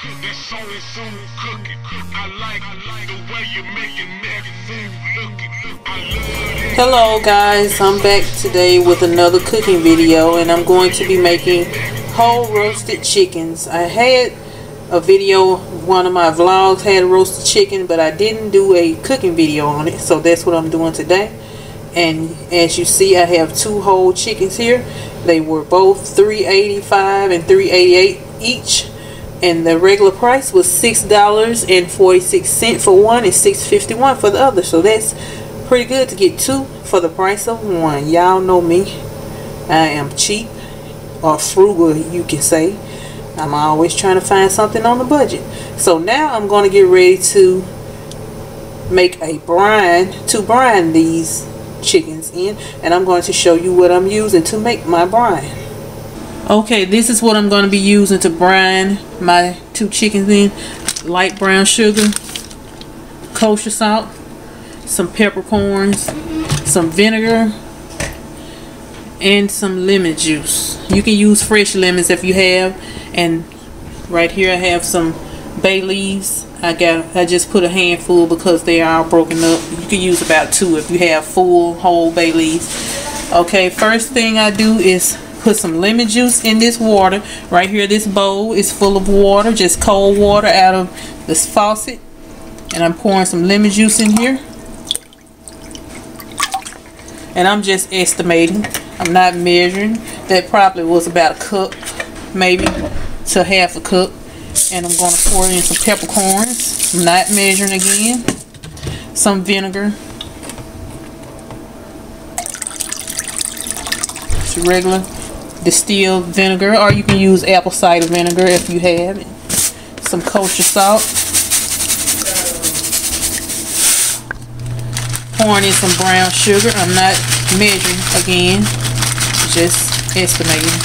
That soul food cooking. I like the way you making that food looking. I love it. Hello guys, I'm back today with another cooking video, and I'm going to be making whole roasted chickens. I had a video, one of my vlogs had a roasted chicken, but I didn't do a cooking video on it, so that's what I'm doing today. And as you see, I have two whole chickens here. They were both $3.85 and $3.88 each, and the regular price was $6.46 for one and $6.51 for the other. So that's pretty good to get two for the price of one. Y'all know me, I am cheap, or frugal you can say. I'm always trying to find something on the budget. So now I'm going to get ready to make a brine, to brine these chickens in, and I'm going to show you what I'm using to make my brine. Okay, this is what I'm going to be using to brine my two chickens in: light brown sugar, kosher salt, some peppercorns, some vinegar, and some lemon juice. You can use fresh lemons if you have. And right here I have some bay leaves. I just put a handful because they are all broken up. You can use about two if you have full whole bay leaves. Okay, first thing I do is put some lemon juice in this water. Right here, this bowl is full of water, just cold water out of this faucet. And I'm pouring some lemon juice in here. And I'm just estimating. I'm not measuring. That probably was about a cup, maybe to half a cup. And I'm going to pour in some peppercorns. I'm not measuring again. Some vinegar. It's regular distilled vinegar, or you can use apple cider vinegar if you have it. Some kosher salt. Pouring in some brown sugar. I'm not measuring again, just estimating.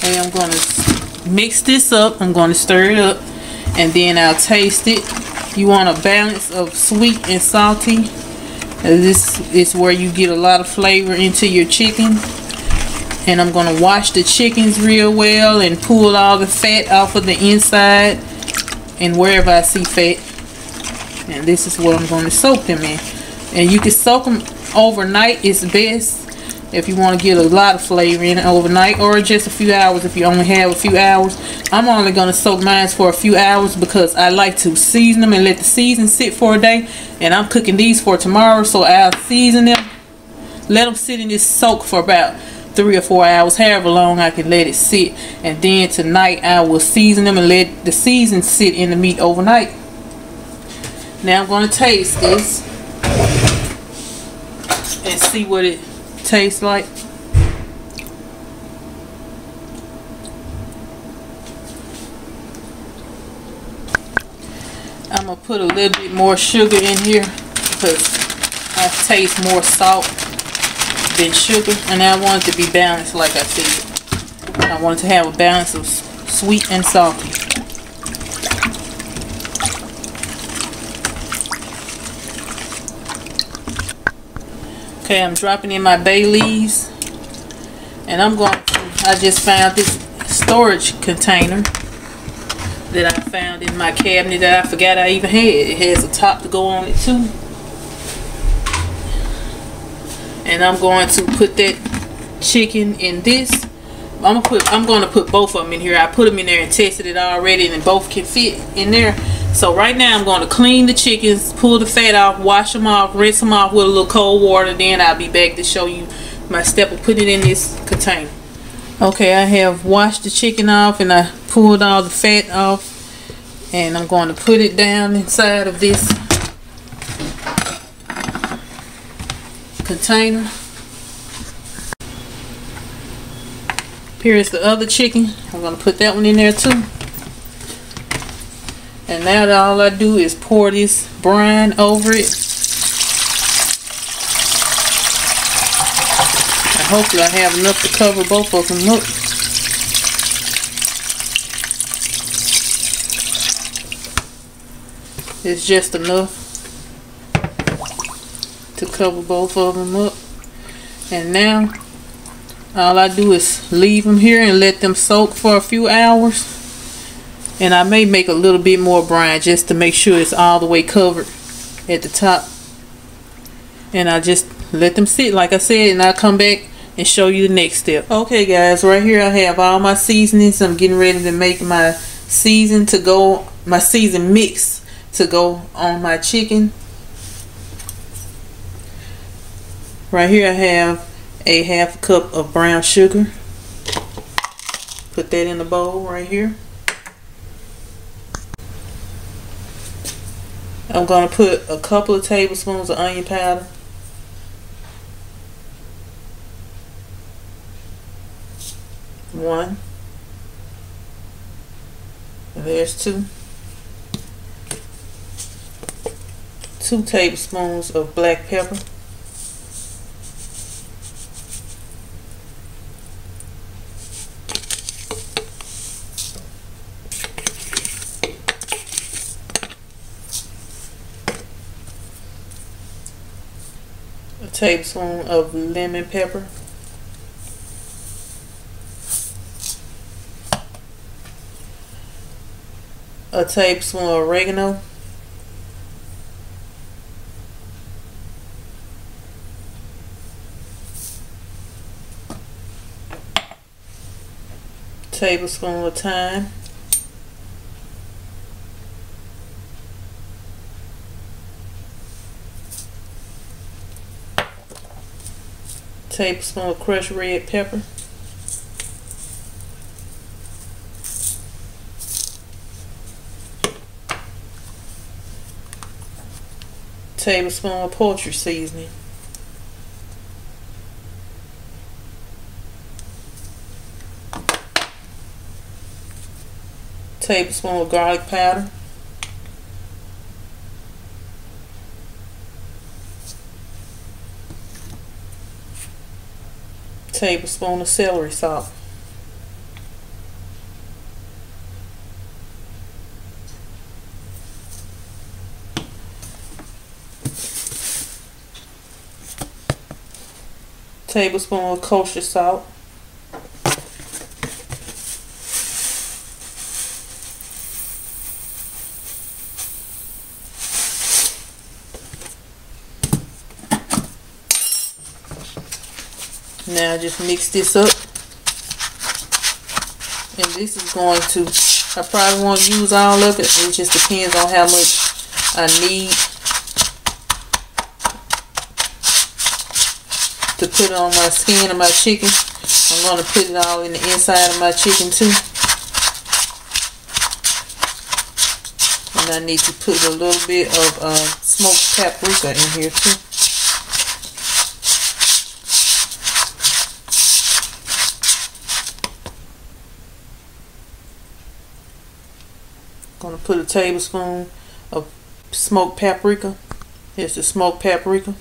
And I'm going to mix this up. I'm going to stir it up, and then I'll taste it. You want a balance of sweet and salty. This is where you get a lot of flavor into your chicken. And I'm going to wash the chickens real well and pull all the fat off of the inside and wherever I see fat. And this is what I'm going to soak them in. And you can soak them overnight. It's best if you want to get a lot of flavor in it overnight, or just a few hours if you only have a few hours. I'm only going to soak mine for a few hours because I like to season them and let the season sit for a day. And I'm cooking these for tomorrow, so I'll season them, let them sit in this soak for about 3 or 4 hours, however long I can let it sit. And then tonight I will season them and let the season sit in the meat overnight. Now I'm going to taste this and see what it tastes like. I'm going to put a little bit more sugar in here because I taste more salt than sugar, and I want it to be balanced. Like I said, I want it to have a balance of sweet and salty. Okay, I'm dropping in my bay leaves, and I just found this storage container that I found in my cabinet that I forgot I even had. It has a top to go on it too. And I'm going to put that chicken in this. I'm going to put both of them in here. I put them in there and tested it already, and both can fit in there. So right now I'm going to clean the chickens, pull the fat off, wash them off, rinse them off with a little cold water. Then I'll be back to show you my step of putting it in this container. Okay, I have washed the chicken off and I pulled all the fat off, and I'm going to put it down inside of this container. Here's the other chicken. I'm going to put that one in there too. And now all I do is pour this brine over it. And hopefully I have enough to cover both of them up. It's just enough to cover both of them up. And now All I do is leave them here and let them soak for a few hours. And I may make a little bit more brine just to make sure it's all the way covered at the top. And I just let them sit like I said, and I'll come back and show you the next step. Okay guys, right here I have all my seasonings. I'm getting ready to make my season mix to go on my chicken. Right here I have a half cup of brown sugar. Put that in the bowl right here. I'm going to put a couple of tablespoons of onion powder. One. And there's two. 2 tablespoons of black pepper. A tablespoon of lemon pepper. A tablespoon of oregano. Tablespoon of thyme. Tablespoon of crushed red pepper. Tablespoon of poultry seasoning. Tablespoon of garlic powder. Tablespoon of celery salt. Tablespoon of kosher salt. Now just mix this up, and this is going to, I probably won't use all of it. It just depends on how much I need to put on my skin of my chicken. I'm going to put it all in the inside of my chicken too. And I need to put a little bit of smoked paprika in here too. Going to put a tablespoon of smoked paprika. Here's the smoked paprika.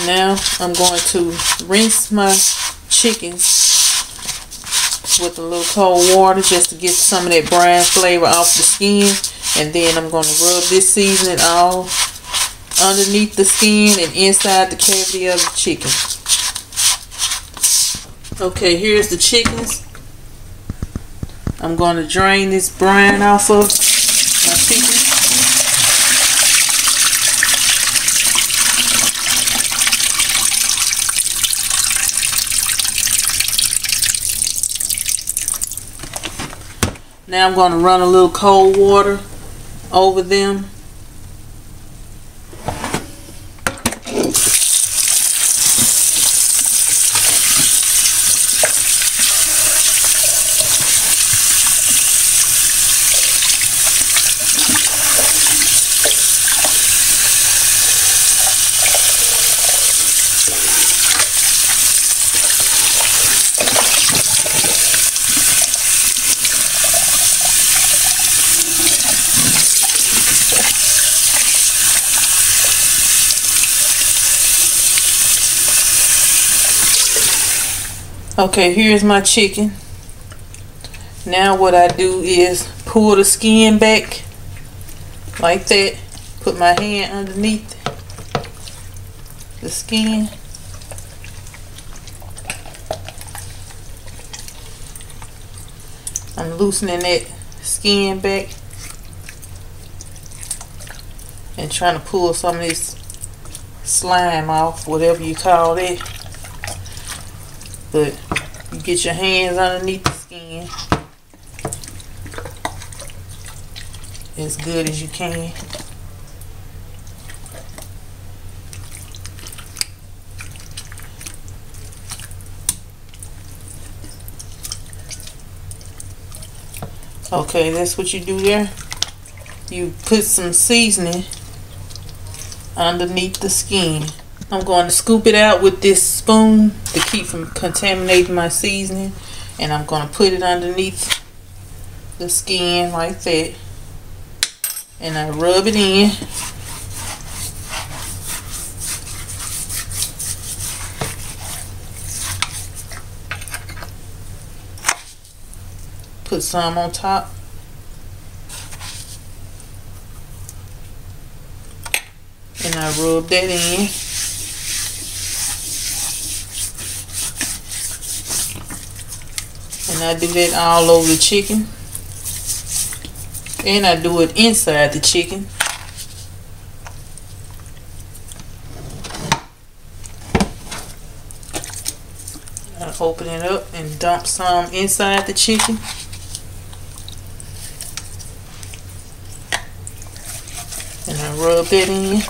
Now I'm going to rinse my chickens with a little cold water just to get some of that brine flavor off the skin, and then I'm going to rub this seasoning all underneath the skin and inside the cavity of the chicken. Okay, here's the chickens. I'm going to drain this brine off of my chicken. Now I'm going to run a little cold water over them. Okay, here's my chicken. Now what I do is pull the skin back like that. Put my hand underneath the skin. I'm loosening that skin back and trying to pull some of this slime off, whatever you call it. But you get your hands underneath the skin as good as you can. Okay, that's what you do there. You put some seasoning underneath the skin. I'm going to scoop it out with this spoon to keep from contaminating my seasoning, and I'm going to put it underneath the skin like that, and I rub it in. Put some on top. And I rub that in. And I do that all over the chicken. And I do it inside the chicken. I open it up and dump some inside the chicken. And I rub that in.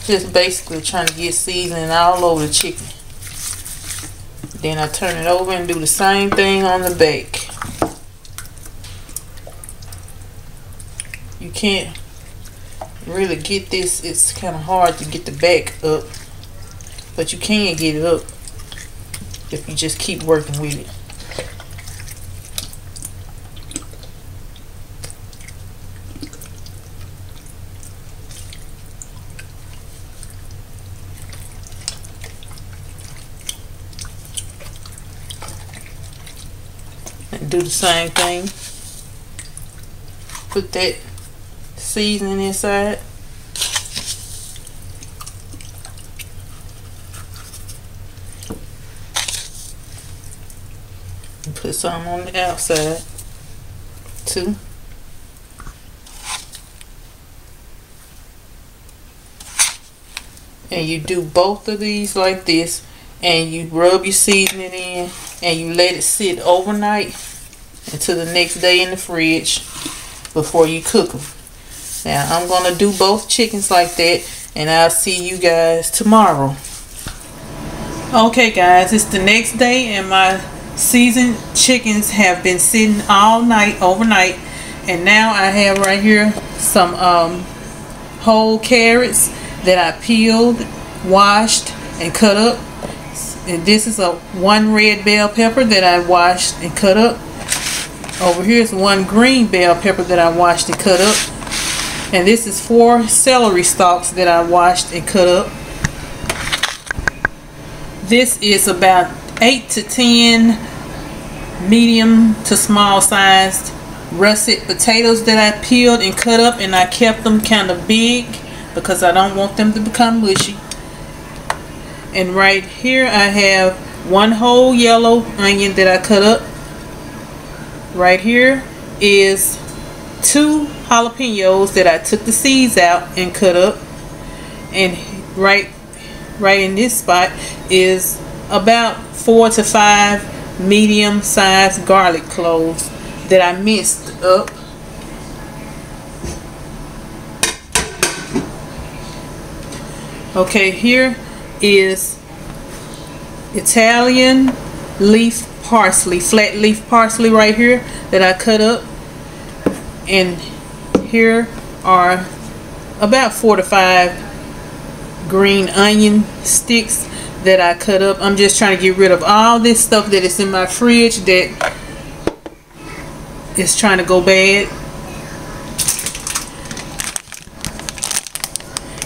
Just basically trying to get seasoning all over the chicken. Then I turn it over and do the same thing on the back. You can't really get this, it's kind of hard to get the back up, but you can get it up if you just keep working with it. And do the same thing. Put that seasoning inside. And put some on the outside too. And you do both of these like this, and you rub your seasoning in, and you let it sit overnight until the next day in the fridge before you cook them. Now I'm going to do both chickens like that, and I'll see you guys tomorrow. Okay guys, it's the next day and my seasoned chickens have been sitting all night, overnight, and now I have right here some whole carrots that I peeled, washed, and cut up. And this is one red bell pepper that I washed and cut up. Over here is one green bell pepper that I washed and cut up. And this is 4 celery stalks that I washed and cut up. This is about 8 to 10 medium to small sized russet potatoes that I peeled and cut up, and I kept them kind of big because I don't want them to become mushy. And right here I have one whole yellow onion that I cut up. Right here is 2 jalapenos that I took the seeds out and cut up. And right in this spot is about 4 to 5 medium sized garlic cloves that I minced up. Okay, here is Italian leaf parsley, flat leaf parsley right here that I cut up. And here are about 4 to 5 green onion sticks that I cut up. I'm just trying to get rid of all this stuff that is in my fridge that is trying to go bad.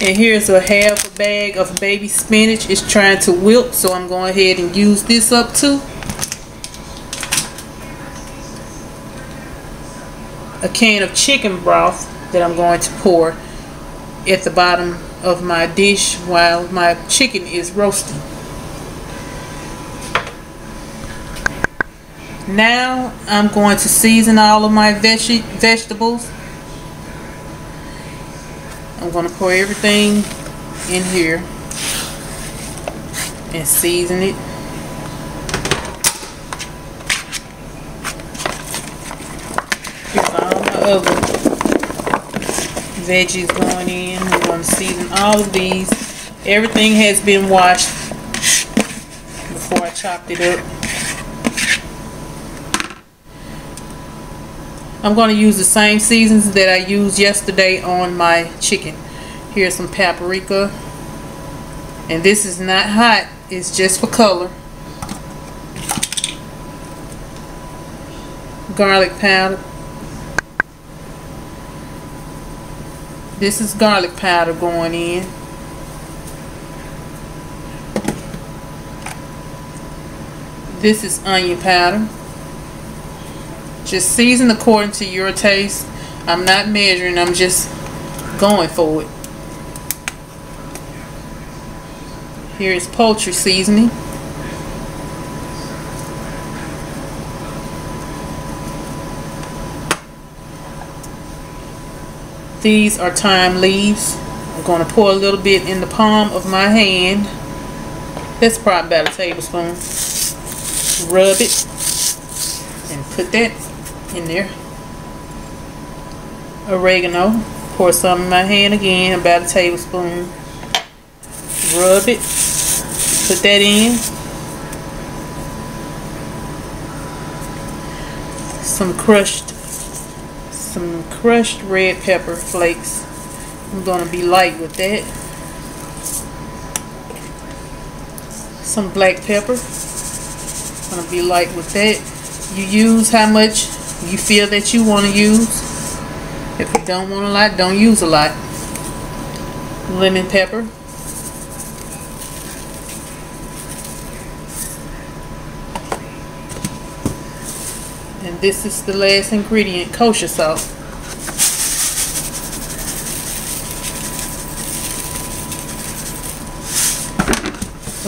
And here's a half a bag of baby spinach. It's trying to wilt, so I'm going ahead and use this up too. A can of chicken broth that I'm going to pour at the bottom of my dish while my chicken is roasting. Now I'm going to season all of my vegetables. I'm going to pour everything in here and season it. Here's all my other veggies going in. I'm going to season all of these. Everything has been washed before I chopped it up. I'm going to use the same seasons that I used yesterday on my chicken. Here's some paprika. And this is not hot. It's just for color. Garlic powder. This is garlic powder going in. This is onion powder. Just season according to your taste. I'm not measuring, I'm just going for it. Here is poultry seasoning. These are thyme leaves. I'm going to pour a little bit in the palm of my hand. That's probably about a tablespoon. Rub it and put that in there. Oregano. Pour some in my hand again, about a tablespoon. Rub it. Put that in. Some crushed red pepper flakes. I'm going to be light with that. Some black pepper. I'm going to be light with that. You use how much you feel that you want to use. If you don't want a lot, don't use a lot. Lemon pepper. And this is the last ingredient, kosher salt.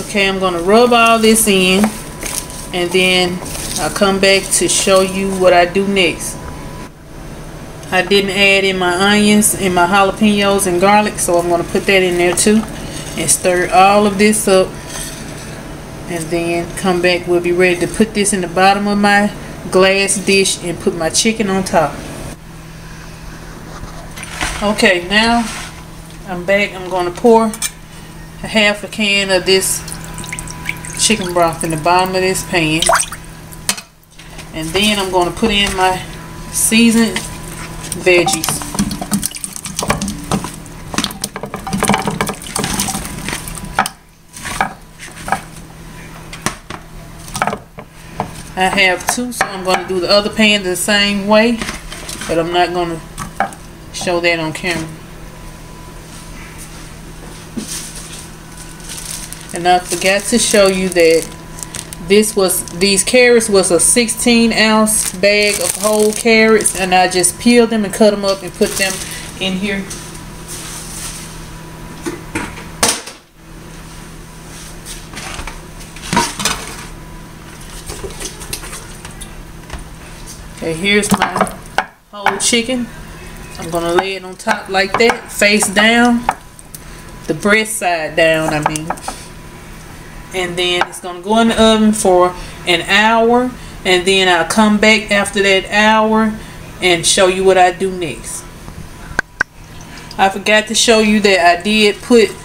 Okay, I'm going to rub all this in, and then I'll come back to show you what I do next. I didn't add in my onions and my jalapenos and garlic, so I'm going to put that in there too. And stir all of this up. And then come back. We'll be ready to put this in the bottom of my glass dish and put my chicken on top. Okay, now I'm back. I'm going to pour a half a can of this chicken broth in the bottom of this pan. And then I'm going to put in my seasoned veggies. I have two, so I'm going to do the other pan the same way, but I'm not going to show that on camera. And I forgot to show you that these carrots was a 16-ounce bag of whole carrots, and I just peeled them and cut them up and put them in here. Okay, here's my whole chicken. I'm gonna lay it on top like that, face down, the breast side down, I mean. And then it's gonna go in the oven for an hour, and then I'll come back after that hour and show you what I do next. I forgot to show you that I did put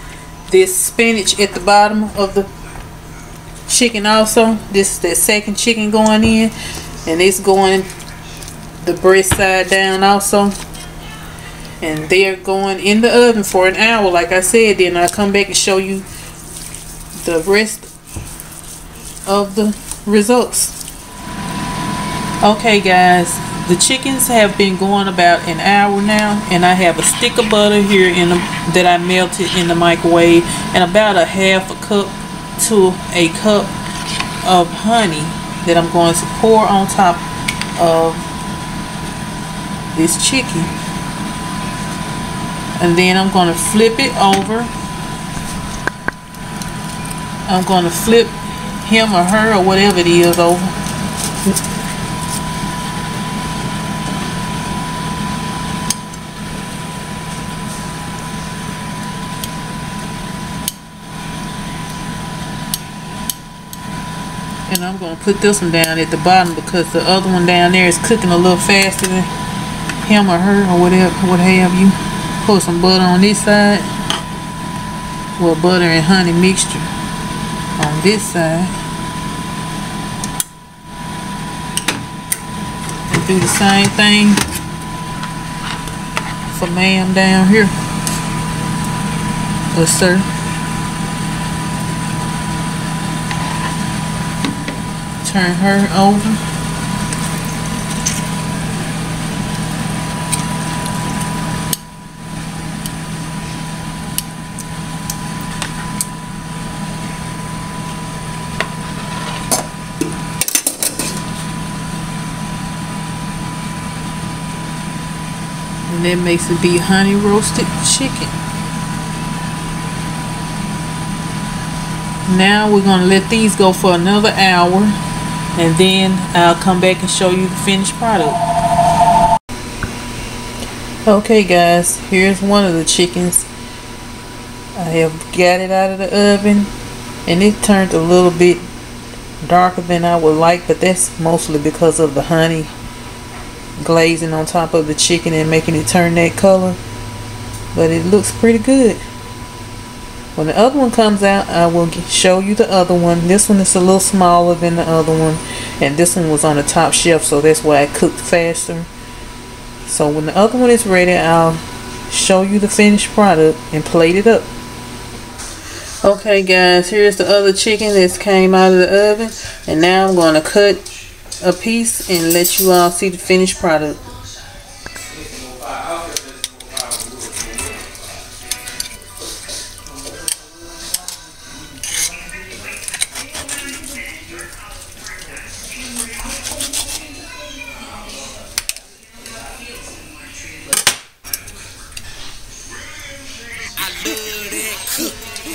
this spinach at the bottom of the chicken also. This is that second chicken going in, and it's going the breast side down also. And they're going in the oven for an hour, like I said. Then I'll come back and show you the rest of the results. Okay guys, The chickens have been going about an hour now, and I have a stick of butter here that I melted in the microwave, and about a half a cup to a cup of honey that I'm going to pour on top of this chicken. And then I'm going to flip it over. I'm going to flip him or her or whatever it is over. And I'm going to put this one down at the bottom because the other one down there is cooking a little faster than him or her or whatever, what have you. Put some butter on this side. Well, butter and honey mixture on this side. And do the same thing for ma'am down here. Or sir. Turn her over. And that makes it be honey roasted chicken. Now we're going to let these go for another hour, and then I'll come back and show you the finished product. Okay guys, here's one of the chickens. I have got it out of the oven, and it turned a little bit darker than I would like, but that's mostly because of the honey glazing on top of the chicken and making it turn that color. But it looks pretty good. When the other one comes out, I will show you the other one. This one is a little smaller than the other one, and this one was on the top shelf, so that's why it cooked faster. So when the other one is ready, I'll show you the finished product and plate it up. Okay guys, here's the other chicken that came out of the oven, and now I'm going to cut a piece and let you all see the finished product.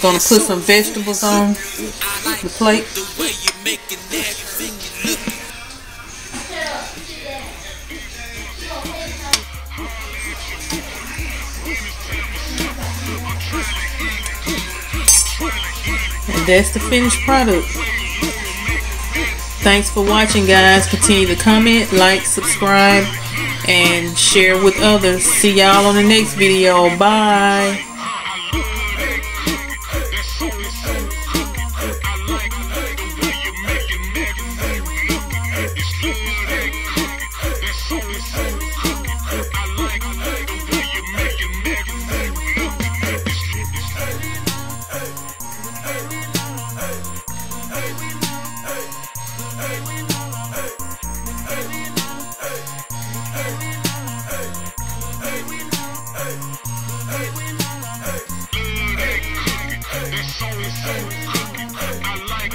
Gonna put some vegetables on the plate. And that's the finished product. Thanks for watching guys. Continue to comment, like, subscribe, and share with others. See y'all on the next video. Bye. I like